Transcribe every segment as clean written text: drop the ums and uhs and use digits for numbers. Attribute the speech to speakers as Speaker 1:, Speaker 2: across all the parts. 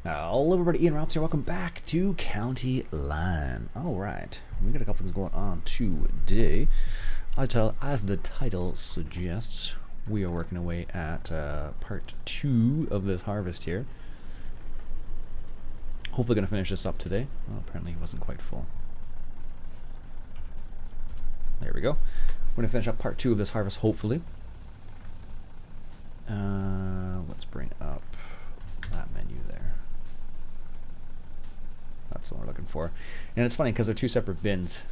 Speaker 1: Hello everybody, Iain Robson here. Welcome back to Couty Line. Alright, we got a couple things going on today. As the title suggests, we are working away at part 2 of this harvest here. Hopefully going to finish this up today. Well, apparently it wasn't quite full. There we go. We're going to finish up part 2 of this harvest, hopefully. Let's bring up that menu there. That's what we're looking for. And it's funny because they're two separate bins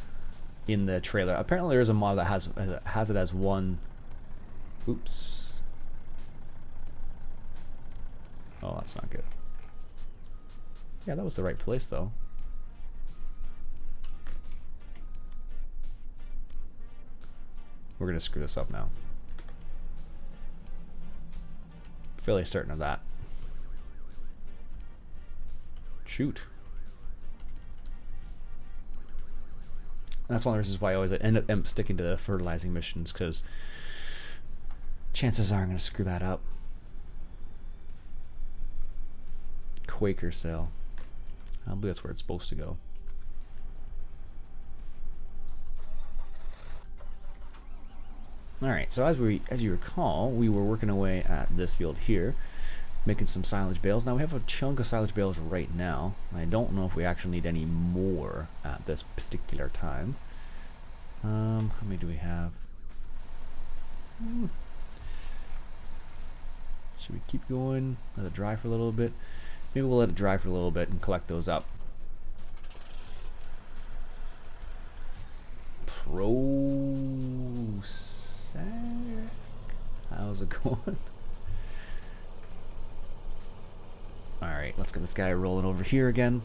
Speaker 1: in the trailer. Apparently there is a mod that has it as one. Oops. Oh, that's not good. Yeah, that was the right place though. We're gonna screw this up now. Fairly certain of that. Shoot. And that's one of the reasons why I always end up sticking to the fertilizing missions, because chances are I'm going to screw that up. Quaker cell. I believe that's where it's supposed to go. Alright, so as you recall, we were working away at this field here, making some silage bales. Now we have a chunk of silage bales right now. I don't know if we actually need any more at this particular time. How many do we have? Should we keep going? Let it dry for a little bit? Maybe we'll let it dry for a little bit and collect those up. How's it going? Alright, let's get this guy rolling over here again.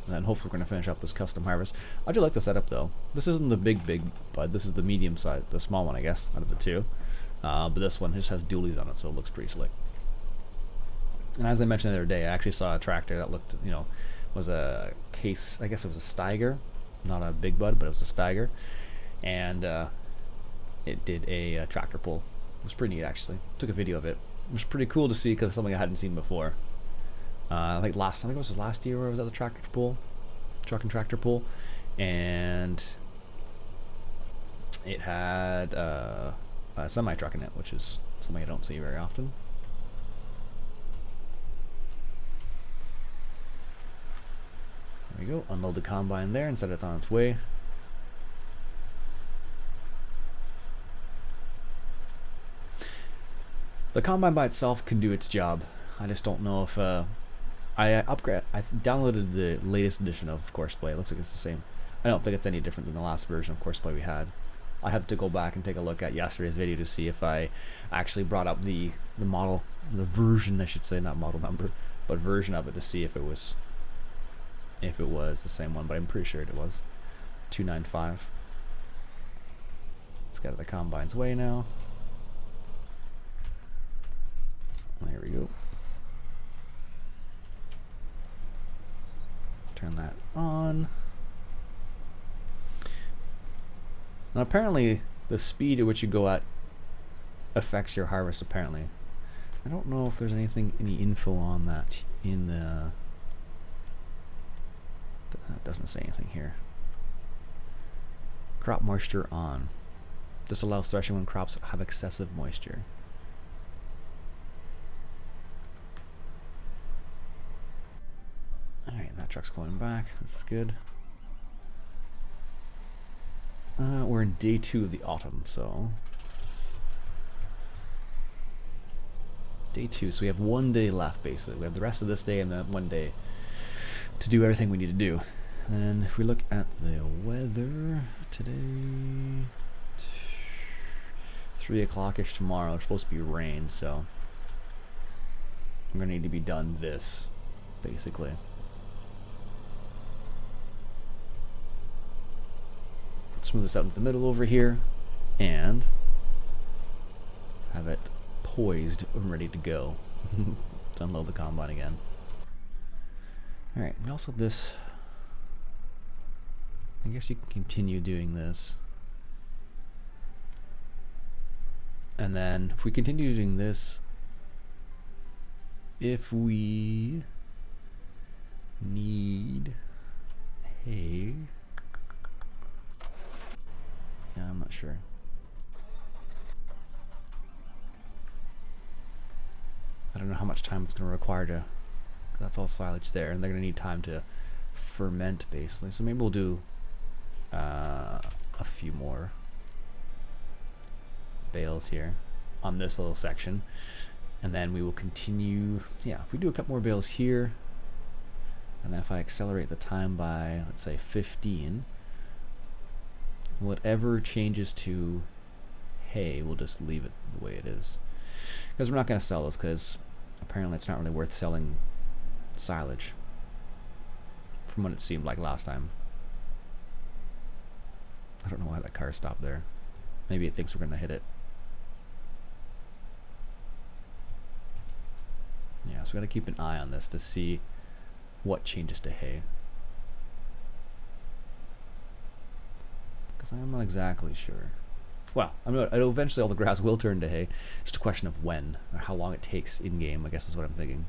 Speaker 1: And then hopefully we're going to finish up this custom harvest. I do like the setup though. This isn't the big bud. This is the medium size, the small one I guess, out of the two. But this one just has dualies on it, so it looks pretty slick. And as I mentioned the other day, I actually saw a tractor that looked, was a case, I guess it was a Steiger. Not a big bud, but it was a Steiger. And it did a tractor pull. It was pretty neat actually. Took a video of it. It was pretty cool to see because it's something I hadn't seen before. I think it was last year where I was at the tractor pull, truck and tractor pull, and it had a semi truck in it, which is something I don't see very often. There we go. Unload the combine there and set it on its way. The combine by itself can do its job. I just don't know if I downloaded the latest edition of Courseplay. It looks like it's the same. I don't think it's any different than the last version of Courseplay we had. I have to go back and take a look at yesterday's video to see if I actually brought up the model, the version I should say, not model number, but version of it to see if it was the same one. But I'm pretty sure it was 295. Let's get out of the combine's way now. There we go. Turn that on. And apparently the speed at which you go at affects your harvest apparently. I don't know if there's any info on that in the... That doesn't say anything here. Crop moisture on. This allows threshing when crops have excessive moisture. Alright, that truck's going back. This is good. We're in day 2 of the autumn, so... Day 2, so we have 1 day left basically. We have the rest of this day and then 1 day to do everything we need to do. And if we look at the weather today, 3 o'clock-ish tomorrow, it's supposed to be rain, so I'm going to need to be done this, basically. Smooth this out into the middle over here and have it poised and ready to go. Let's unload the combine again. Alright, we also have this. I guess you can continue doing this. And then if we continue doing this, if we need hay. Yeah, I'm not sure. I don't know how much time it's going to require to, 'cause that's all silage there, and they're going to need time to ferment basically. So maybe we'll do a few more bales here on this little section, and then we will continue. Yeah, if we do a couple more bales here, and then if I accelerate the time by, let's say 15, whatever changes to hay, we'll just leave it the way it is, because we're not going to sell this, because apparently it's not really worth selling silage from what it seemed like last time. I don't know why that car stopped there. Maybe it thinks we're going to hit it. Yeah, so we got to keep an eye on this to see what changes to hay, because I'm not exactly sure. Well, eventually all the grass will turn to hay. Just a question of when, or how long it takes in game, I guess is what I'm thinking.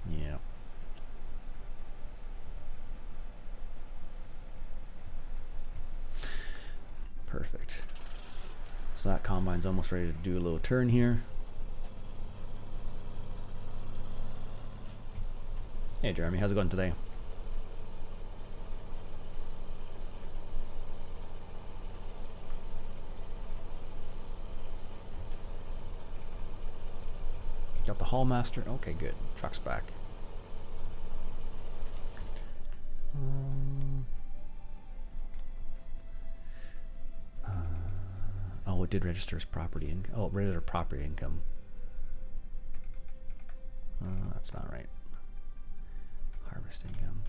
Speaker 1: Yeah. Perfect. So that combine's almost ready to do a little turn here. Hey Jeremy, how's it going today? Got the Hallmaster. Okay, good. Truck's back. Oh, it did register as property income. Oh, it registered property income. That's not right. Harvest income.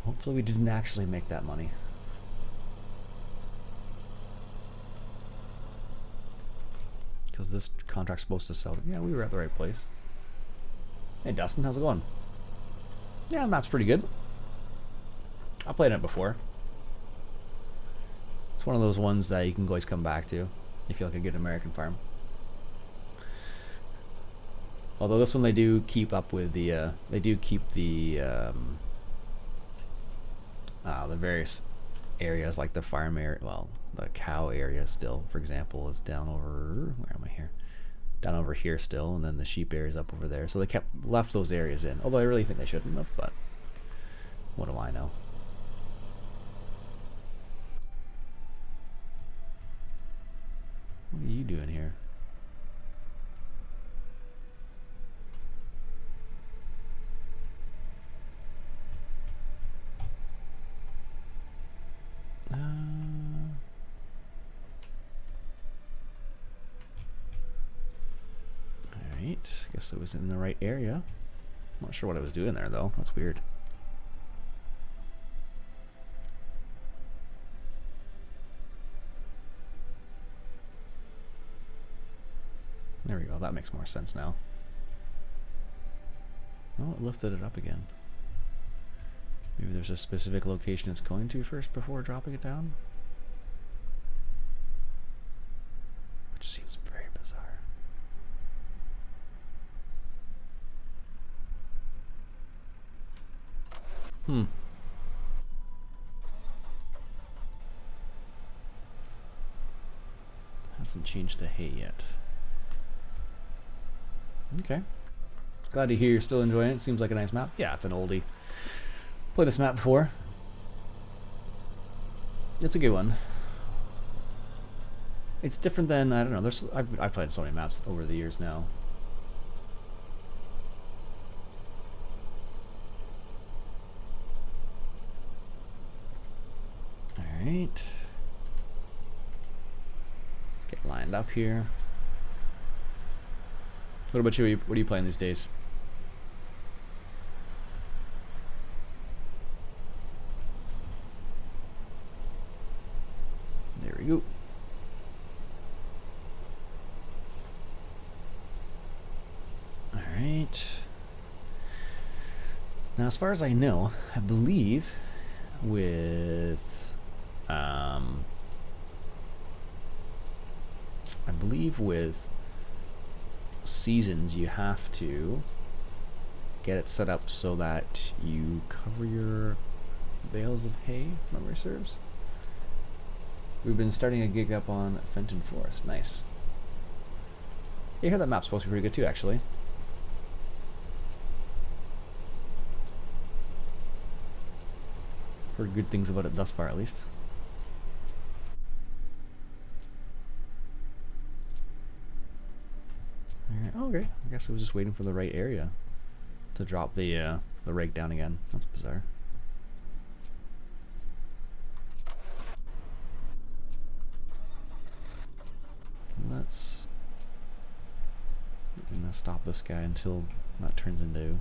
Speaker 1: Hopefully we didn't actually make that money. Because this contract's supposed to sell. Yeah, we were at the right place. Hey Dustin, how's it going? Yeah, the map's pretty good. I played it before. It's one of those ones that you can always come back to if you like a good American farm. Although this one they do keep up with the the various areas, like the farm area. Well, the cow area still, for example, is down over, where am I here? Down over here still, and then the sheep area is up over there. So they left those areas in. Although I really think they shouldn't have, but what do I know? What are you doing here? Alright, guess it was in the right area. I'm not sure what I was doing there though. That's weird. There we go, that makes more sense now. Oh, it lifted it up again. Maybe there's a specific location it's going to first before dropping it down? Which seems very bizarre. Hasn't changed to hay yet. Okay. Glad to hear you're still enjoying it. Seems like a nice map. Yeah, it's an oldie. Played this map before. It's a good one. It's different than, I don't know, I've played so many maps over the years now. Alright. Let's get lined up here. What about you? What are you playing these days? There we go. Alright. Now, as far as I know, I believe believe with seasons you have to get it set up so that you cover your bales of hay, if memory serves. We've been starting a gig up on Fenton Forest. Nice. You hear that map's supposed to be pretty good too, actually. Heard good things about it thus far, at least. Alright, oh, okay. I guess I was just waiting for the right area to drop the rake down again. That's bizarre. Let's... I'm gonna stop this guy until that turns into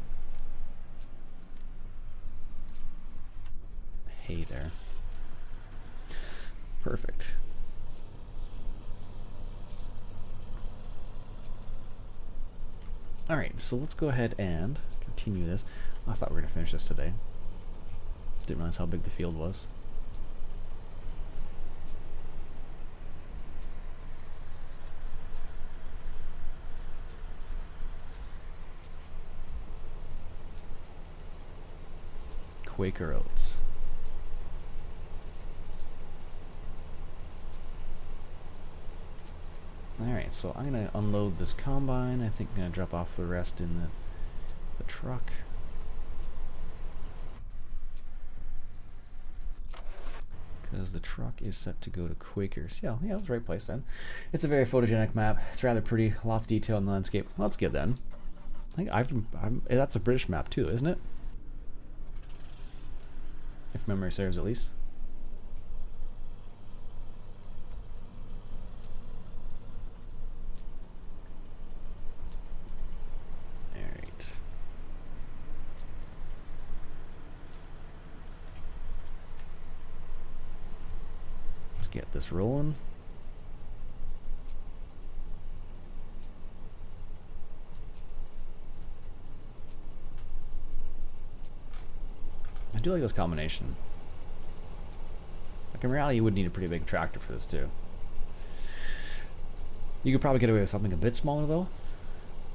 Speaker 1: hay there. Perfect. Alright, so let's go ahead and continue this. I thought we were going to finish this today. Didn't realize how big the field was. Quaker oats. Alright, so I'm going to unload this combine. I think I'm going to drop off the rest in the truck. Because the truck is set to go to Quakers. Yeah, it was the right place then. It's a very photogenic map. It's rather pretty. Lots of detail in the landscape. Well, that's good then. I think that's a British map too, isn't it? If memory serves, at least. Alright. Let's get this rolling. I do like this combination. Like in reality, you would need a pretty big tractor for this too. You could probably get away with something a bit smaller though.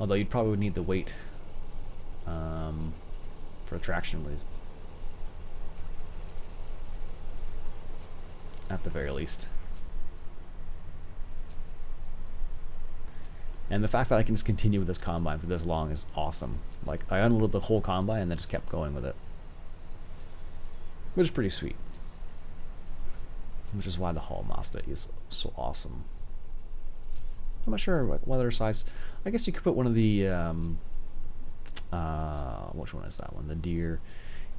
Speaker 1: Although you'd probably need the weight for traction ways. At the very least. And the fact that I can just continue with this combine for this long is awesome. Like I unloaded the whole combine and then just kept going with it. Which is pretty sweet. Which is why the Hall Mazda is so awesome. I'm not sure what other size. I guess you could put one of the which one is that one? The Deere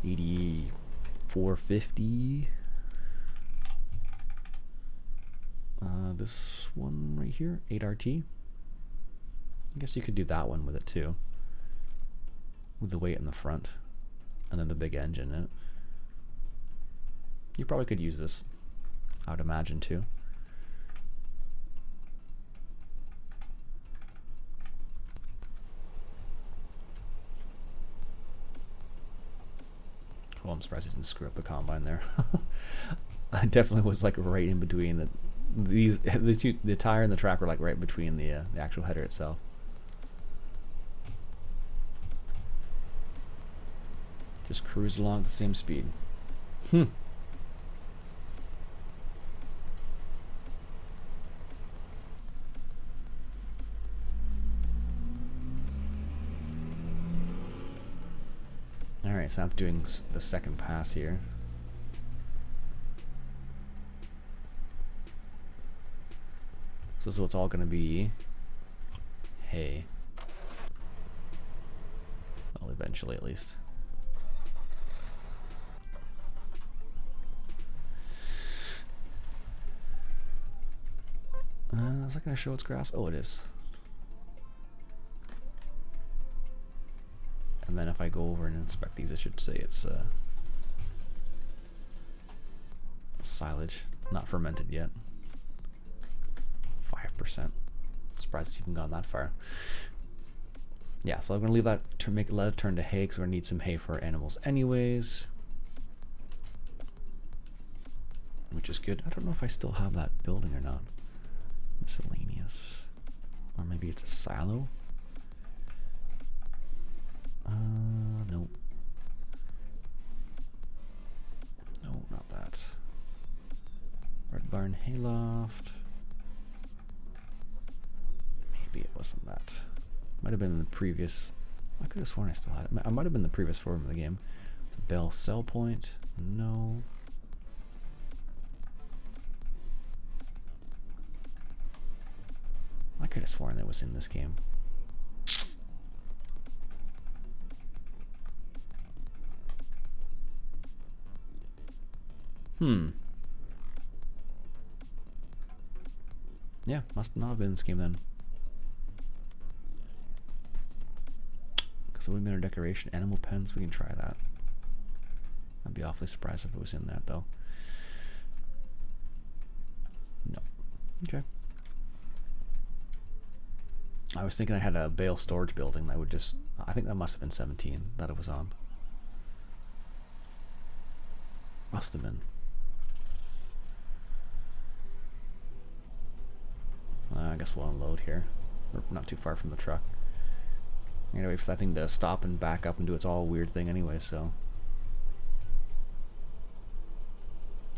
Speaker 1: 8450. This one right here, 8RT. I guess you could do that one with it too. With the weight in the front. And then the big engine in it. You probably could use this, I would imagine too. Well, I'm surprised I didn't screw up the combine there. I definitely was like right in between these two, the tire and the track were like right between the actual header itself. Just cruise along at the same speed. Alright, so I'm doing the second pass here. So it's all going to be hay. Well, eventually at least. Is that going to show it's grass? Oh, it is. And then if I go over and inspect these, it should say it's silage, not fermented yet. 5%. Surprised it's even gone that far. Yeah, so I'm gonna leave that to let it turn to hay because we're gonna need some hay for our animals anyways. Which is good. I don't know if I still have that building or not. Miscellaneous. Or maybe it's a silo? Nope. No, not that. Red Barn Hayloft. Maybe it wasn't that. Might have been in the previous. I could have sworn I still had it. I might have been the previous form of the game. It's a Bell Cell Point. No. I could have sworn that was in this game. Yeah, must not have been in this game then. Because it would have been a decoration. Animal pens, we can try that. I'd be awfully surprised if it was in that though. No. Okay. I was thinking I had a bale storage building that would just, I think that must have been 17 that it was on. Must have been. I guess we'll unload here. We're not too far from the truck. I'm gonna wait for that thing to stop and back up and do its all weird thing anyway, so.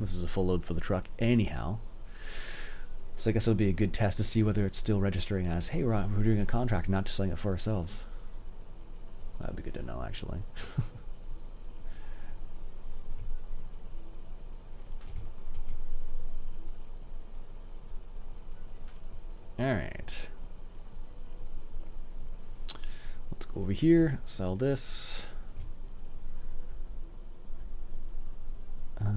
Speaker 1: This is a full load for the truck anyhow. So I guess it'll be a good test to see whether it's still registering as, hey, we're doing a contract, not just selling it for ourselves. That'd be good to know, actually. Alright. Let's go over here, sell this. A100.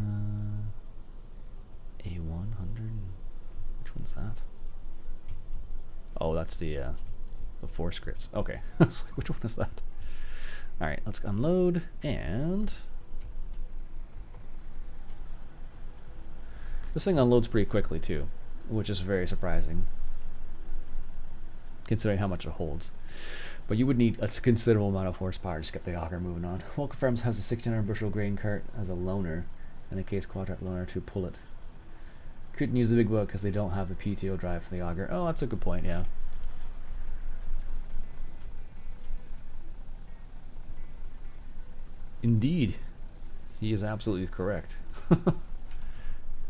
Speaker 1: Which one's that? Oh, that's the force grits. Okay. I was like, which one is that? Alright, let's unload and this thing unloads pretty quickly too, which is very surprising considering how much it holds. But you would need a considerable amount of horsepower to just get the auger moving on. Walker Farms has a 1600 bushel grain cart as a loaner and a case quadrat loaner to pull it. Couldn't use the big boat because they don't have the PTO drive for the auger. Oh, that's a good point, yeah. Indeed. He is absolutely correct.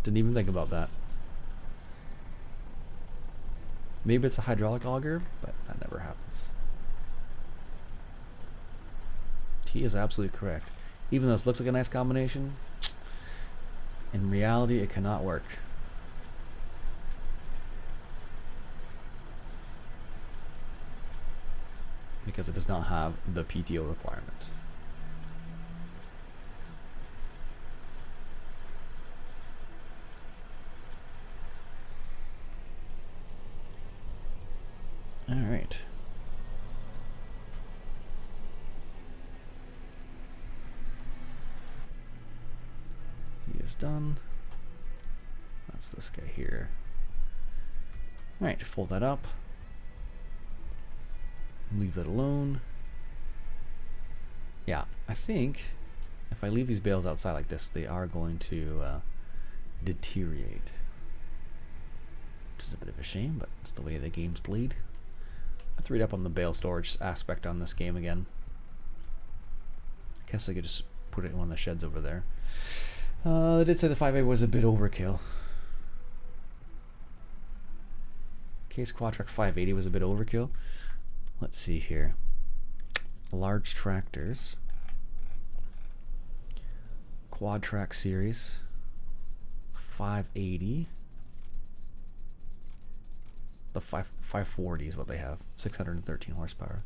Speaker 1: Didn't even think about that. Maybe it's a hydraulic auger, but that never happens. He is absolutely correct. Even though this looks like a nice combination, in reality it cannot work. Because it does not have the PTO requirement. All right. He is done. That's this guy here. All right, fold that up. Leave that alone. Yeah, I think if I leave these bales outside like this, they are going to deteriorate. Which is a bit of a shame, but it's the way the game's played. I have to read up on the bale storage aspect on this game again. I guess I could just put it in one of the sheds over there. They did say the 5A was a bit overkill. Case Quadtrac 580 was a bit overkill. Let's see here. Large tractors. Quadtrac series. 580. The 540 is what they have. 613 horsepower.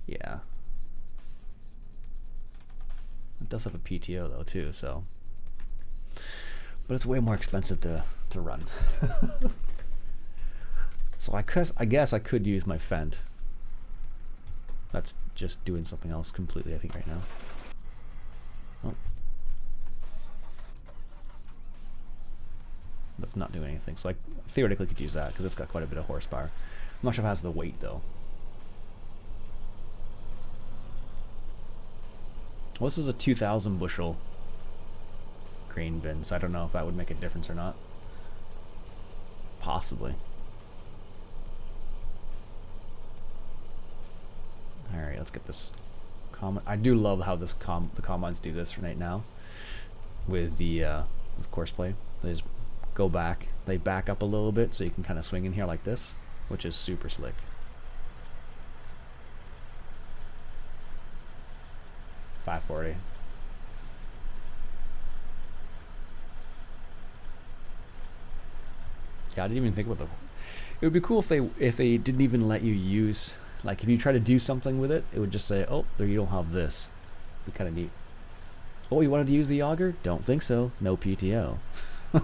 Speaker 1: Yeah. It does have a PTO though too, so. But it's way more expensive to run. So I guess I could use my Fendt. That's just doing something else completely, I think, right now. Oh. That's not doing anything. So I theoretically could use that because it's got quite a bit of horsepower. I'm not sure if it has the weight though. Well, this is a 2,000 bushel grain bin, so I don't know if that would make a difference or not. Possibly. Alright, let's get this I do love how the combines do this right now with the this course play. They just go back, they back up a little bit so you can kind of swing in here like this, which is super slick. .540. Yeah, I didn't even think about the. It would be cool if they didn't even let you use, like if you try to do something with it, it would just say, oh, there, you don't have this. It'd be kind of neat. Oh, you wanted to use the auger? Don't think so. No PTO.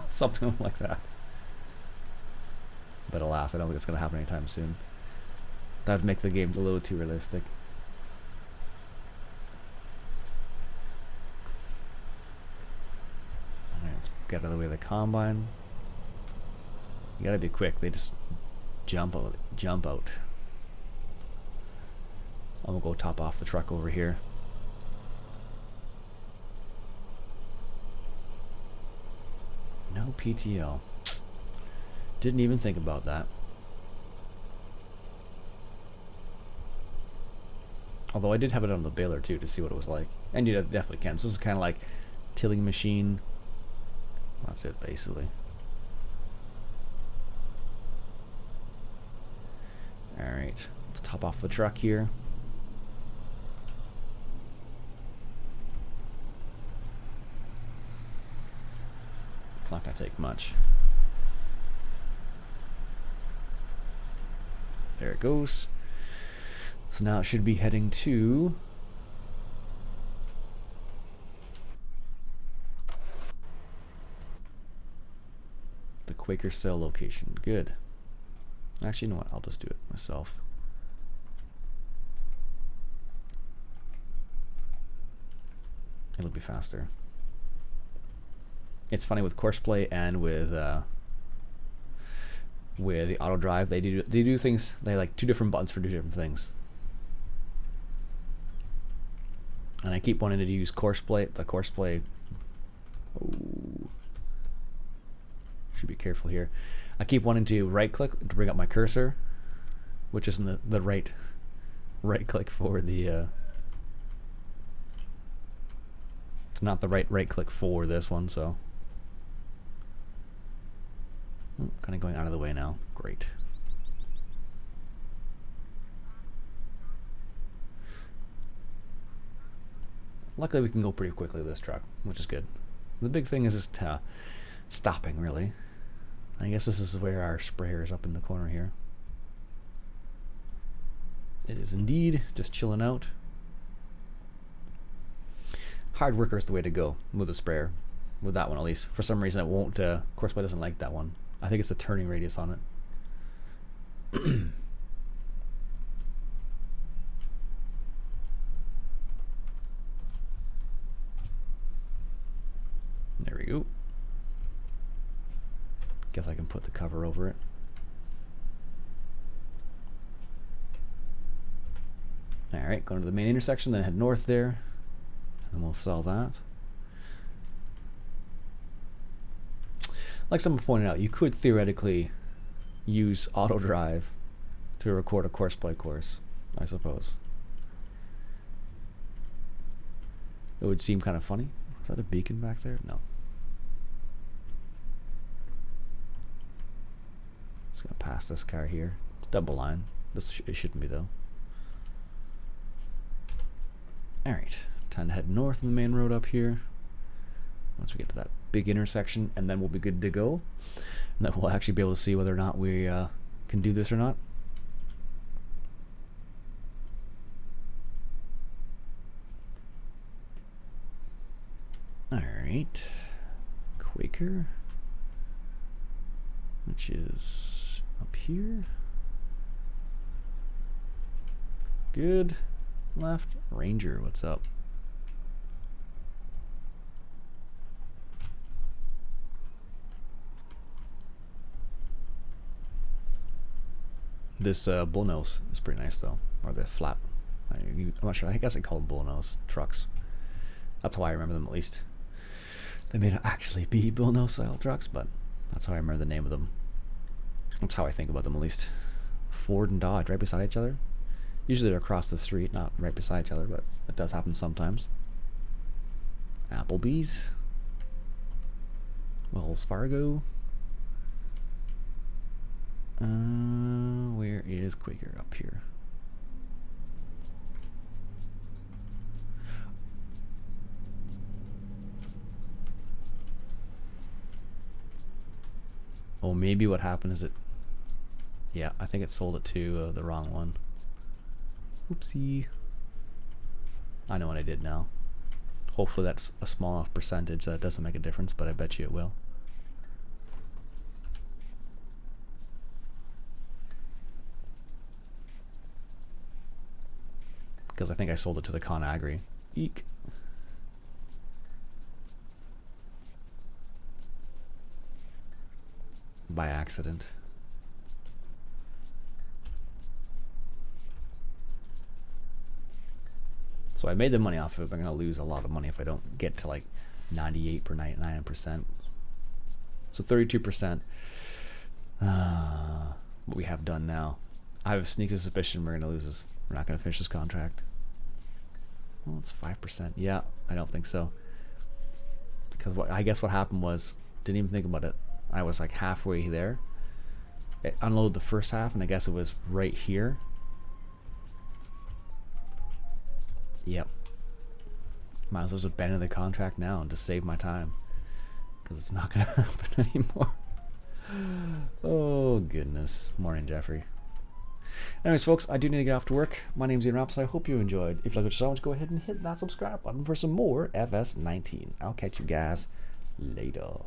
Speaker 1: Something like that. But alas, I don't think it's going to happen anytime soon. That would make the game a little too realistic. Alright, let's get out of the way of the combine. You gotta be quick. They just jump out. I'm gonna go top off the truck over here. No PTO. Didn't even think about that. Although I did have it on the baler too to see what it was like. And you definitely can. So this is kind of like tilling machine. That's it basically. Alright, let's top off the truck here. It's not going to take much. There it goes. So now it should be heading to the Quaker Cell location. Good. Actually, you know what? I'll just do it myself. It'll be faster. It's funny with Courseplay and with the auto drive. They do things. They like two different buttons for two different things. And I keep wanting to use Courseplay. The Courseplay. Oh, should be careful here. I keep wanting to right click to bring up my cursor, which isn't the right click for the it's not the right click for this one, so kind of going out of the way now. Great. Luckily we can go pretty quickly with this truck, which is good. The big thing is just stopping, really. I guess this is where our sprayer is, up in the corner here. It is indeed just chilling out. Hard worker is the way to go with a sprayer. With that one at least. For some reason it won't, Courseplay doesn't like that one. I think it's the turning radius on it. There we go. Guess I can put the cover over it. Alright, going to the main intersection, then head north there. And we'll sell that. Like someone pointed out, you could theoretically use auto drive to record a Courseplay course, I suppose. It would seem kind of funny. Is that a beacon back there? No. Just gonna pass this car here. It's double line. It shouldn't be though. Alright, time to head north on the main road up here. Once we get to that big intersection, and then we'll be good to go. And then we'll actually be able to see whether or not we can do this or not. Alright. Quaker. Which is up here. Good. Left. Ranger, what's up? This bullnose is pretty nice though, or the flat. I'm not sure. I guess I call them bullnose trucks. That's how I remember them, at least. They may not actually be bullnose style trucks, but that's how I remember the name of them. That's how I think about them, at least. Ford and Dodge right beside each other. Usually they're across the street, not right beside each other, but it does happen sometimes. Applebee's. Wells Fargo. Where is Quaker? Up here. Oh, maybe what happened is it... Yeah, I think it sold it to the wrong one. Oopsie. I know what I did now. Hopefully that's a small enough percentage that it doesn't make a difference, but I bet you it will. Because I think I sold it to the ConAgri. Eek. By accident. So I made the money off of it, but I'm going to lose a lot of money if I don't get to like 98 or 99%. So 32%. What we have done now. I have a sneaky suspicion we're going to lose this. We're not going to finish this contract. Well, it's 5%. Yeah, I don't think so. Because I guess what happened was, didn't even think about it. I was like halfway there. It unloaded the first half, and I guess it was right here. Yep. Might as well just abandon the contract now and just save my time. Because it's not going to happen anymore. Oh, goodness. Morning, Jeffrey. Anyways, folks, I do need to get off to work. My name's Iain Robson. I hope you enjoyed. If you like what you saw, go ahead and hit that subscribe button for some more FS19. I'll catch you guys later.